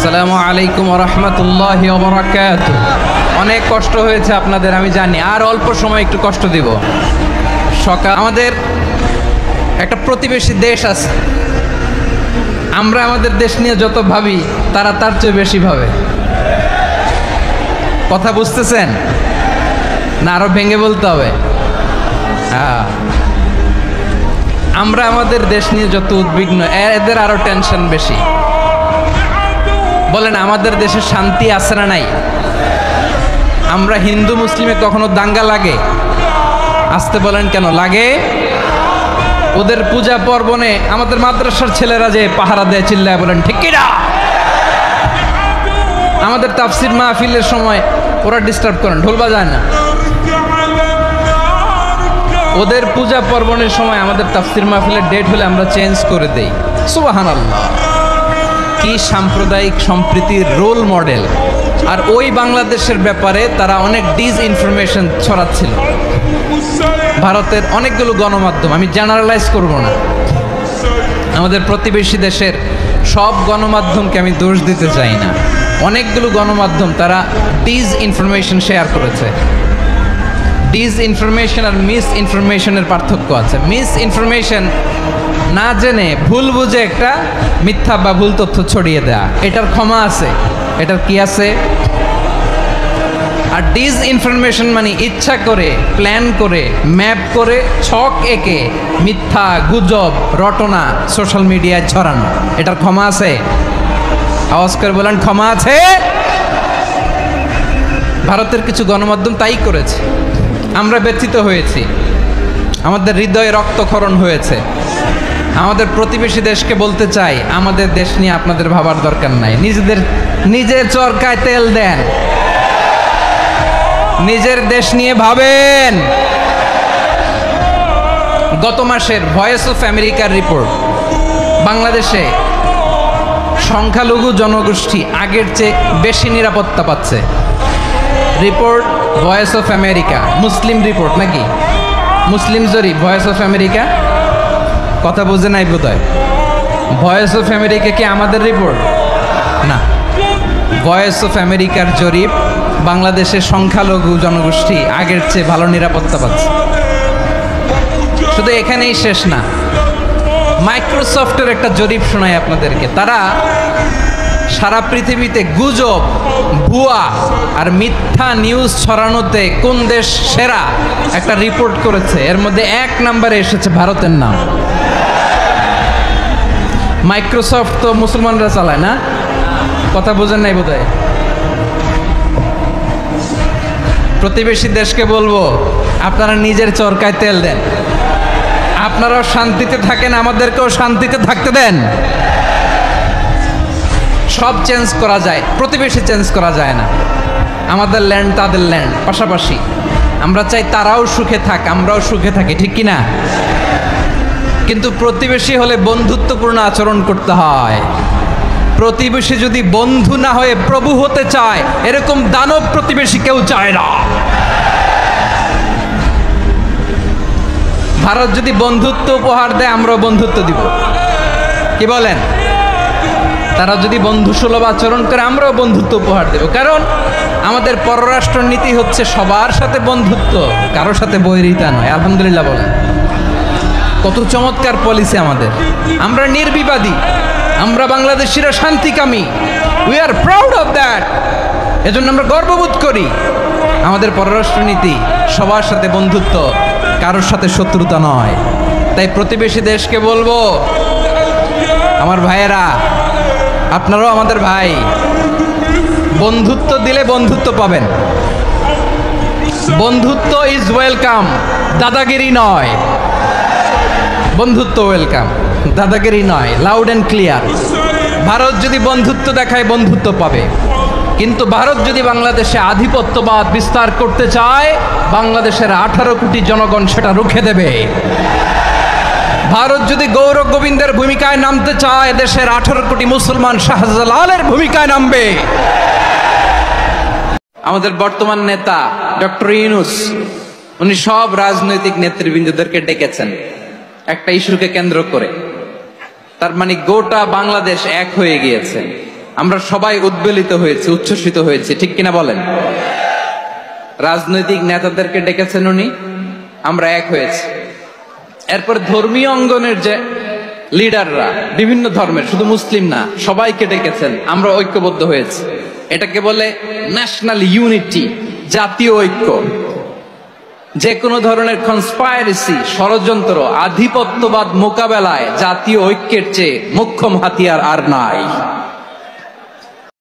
আসসালামু আলাইকুম ওয়া রাহমাতুল্লাহি ওয়া বারাকাতুহু। অনেক কষ্ট হয়েছে আপনাদের আমি জানি, আর অল্প সময় একটু কষ্ট দিব। সকাল আমাদের একটা প্রতিবেশী দেশ আছে, আমরা আমাদের দেশ নিয়ে যত ভাবি তারা তার চেয়ে বেশি ভাবে। কথা বুঝতেছেন না? আরো ভেঙে বলতে হবে। আমরা আমাদের দেশ নিয়ে যত উদ্বিগ্ন, এদের আরো টেনশন বেশি। বলেন আমাদের দেশে শান্তি আছে না নাই? আমরা হিন্দু মুসলিমে কখনো দাঙ্গা লাগে? আসতে বলেন কেন লাগে? ওদের পূজা পার্বণে আমাদের মাদ্রাসার ছেলেরা যে পাহারা দেয়, চিল্লায় বলেন ঠিক কি না? আমাদের তাফসির মাহফিলের সময় ওরা ডিস্টার্ব করেন, ঢোল বাজায় না। ওদের পূজা পার্বণের সময় আমাদের তাফসির মাহফিলের ডেট হলে আমরা চেঞ্জ করে দেই। সুবহানাল্লাহ, কি সাম্প্রদায়িক সম্প্রীতির রোল মডেল। আর ওই বাংলাদেশের ব্যাপারে তারা অনেক ডিসইনফরমেশন ছড়াচ্ছিল। ভারতের অনেকগুলো গণমাধ্যম, আমি জেনারেলাইজ করব না, আমাদের প্রতিবেশী দেশের সব গণমাধ্যমকে আমি দোষ দিতে চাই না। অনেকগুলো গণমাধ্যম তারা ডিসইনফরমেশন শেয়ার করেছে। ডিসইনফরমেশন আর মিস ইনফরমেশনের পার্থক্য আছে। মিস ইনফরমেশন না জেনে ভুল বুঝে একটা মিথ্যা বা ভুল তথ্য ছড়িয়ে দেয়া, এটার ক্ষমা আছে, এটার কি আছে? আর ডিসইনফরমেশন মানে ইচ্ছা করে, প্ল্যান করে, ম্যাপ করে, ছক এঁকে মিথ্যা, গুজব, রটনা সোশ্যাল মিডিয়ায় ছড়ানো, এটার ক্ষমা আছে? আওয়াজ করে বলেন ক্ষমা আছে? ভারতের কিছু গণমাধ্যম তাই করেছে। আমরা ব্যথিত হয়েছি, আমাদের হৃদয়ে রক্তক্ষরণ হয়েছে। আমাদের প্রতিবেশী দেশকে বলতে চাই, আমাদের দেশ নিয়ে আপনাদের ভাবার দরকার নাই। নিজের চরকায় তেল দেন, নিজের দেশ নিয়ে ভাবেন। গত মাসের ভয়েস অফ আমেরিকার রিপোর্ট, বাংলাদেশে সংখ্যালঘু জনগোষ্ঠী আগের চেয়ে বেশি নিরাপত্তা পাচ্ছে। Report voice of America, Muslim report নাকি? মুসলিম জরিপ, ভয়েস অফ আমেরিকা। কথা বুঝে নাই বোধহয়। ভয়েস অফ আমেরিকা কি আমাদের রিপোর্ট? না, ভয়েস অফ আমেরিকার জরিপ, বাংলাদেশের সংখ্যালঘু জনগোষ্ঠী আগের চেয়ে ভালো নিরাপত্তা পাচ্ছে। শুধু এখানেই শেষ না, মাইক্রোসফটের একটা জরিপ শোনায় আপনাদেরকে। তারা সারা পৃথিবীতে গুজব, ভুয়া আর মিথ্যা নিউজ ছড়ানোতে কোন দেশ সেরা একটা রিপোর্ট করেছে। এর মধ্যে 1 নম্বরে এসেছে ভারতের নাম। মাইক্রোসফট তো মুসলমানরা চালায় না? কথা বোঝেন নাই বোধহয়। প্রতিবেশী দেশকে বলবো, আপনারা নিজের চরকায় তেল দেন, আপনারাও শান্তিতে থাকেন, আমাদেরকেও শান্তিতে থাকতে দেন। সব চেঞ্জ করা যায়, প্রতিবেশী চেঞ্জ করা যায় না। আমাদের ল্যান্ড তাদের ল্যান্ড, পাশাপাশি। আমরা চাই তারাও সুখে থাক, আমরাও সুখে থাকি, ঠিক কিনা? কিন্তু প্রতিবেশী হলে বন্ধুত্বপূর্ণ আচরণ করতে হয়। প্রতিবেশী যদি বন্ধু না হয়ে প্রভু হতে চায়, এরকম দানব প্রতিবেশী কেউ চায় না। ভারত যদি বন্ধুত্ব উপহার দেয়, আমরাও বন্ধুত্ব দিব। কি বলেন? তারা যদি বন্ধুসুলভ আচরণ করে, আমরাও বন্ধুত্ব উপহার দেব। কারণ আমাদের পররাষ্ট্র নীতি হচ্ছে সবার সাথে বন্ধুত্ব, কারোর সাথে বৈরিতা নয়। আলহামদুলিল্লাহ বলেন, কত চমৎকার পলিসি আমাদের। আমরা নির্বিবাদী, আমরা বাংলাদেশিরা শান্তিকামী। We are proud of that. এজন্য আমরা গর্ববোধ করি। আমাদের পররাষ্ট্র নীতি সবার সাথে বন্ধুত্ব, কারোর সাথে শত্রুতা নয়। তাই প্রতিবেশী দেশকে বলবো, আমার ভাইয়েরা, আপনারাও আমাদের ভাই। বন্ধুত্ব দিলে বন্ধুত্ব পাবেন। বন্ধুত্ব ইজ ওয়েলকাম, দাদাগিরি নয়। বন্ধুত্ব ওয়েলকাম, দাদাগিরি নয়। Loud and clear. ভারত যদি বন্ধুত্ব দেখায়, বন্ধুত্ব পাবে। কিন্তু ভারত যদি বাংলাদেশে আধিপত্যবাদ বিস্তার করতে চায়, বাংলাদেশের 18 কোটি জনগণ সেটা রুখে দেবে। ভারত যদি গৌরব গোবিন্দের ভূমিকায় নামতে চায়, দেশের 18 কোটি মুসলমান শাহজালালের ভূমিকায় নামবে। আমাদের বর্তমান নেতা ডক্টর ইউনূস, উনি সব রাজনৈতিক নেতৃবৃন্দদেরকে ডেকেছেন একটা ইস্যুকে কেন্দ্র করে। তার মানে গোটা বাংলাদেশ এক হয়ে গিয়েছে। আমরা সবাই উদ্বেলিত হয়েছি, উচ্ছ্বসিত হয়েছি, ঠিক কিনা বলেন? রাজনৈতিক নেতাদেরকে ডেকেছেন উনি, আমরা এক হয়েছি। এরপর ধর্মীয় অঙ্গনের যে লিডাররা, বিভিন্ন ধর্মের, শুধু মুসলিম না, সবাইকে ডেকেছেন, আমরা ঐক্যবদ্ধ হয়েছি। এটাকে বলে ন্যাশনাল ইউনিটি, জাতীয় ঐক্য। যে কোনো ধরনের কনস্পাইরেসি, ষড়যন্ত্র, আধিপত্যবাদ মোকাবেলায় জাতীয় ঐক্যের চেয়ে মোক্ষম হাতিয়ার আর নাই।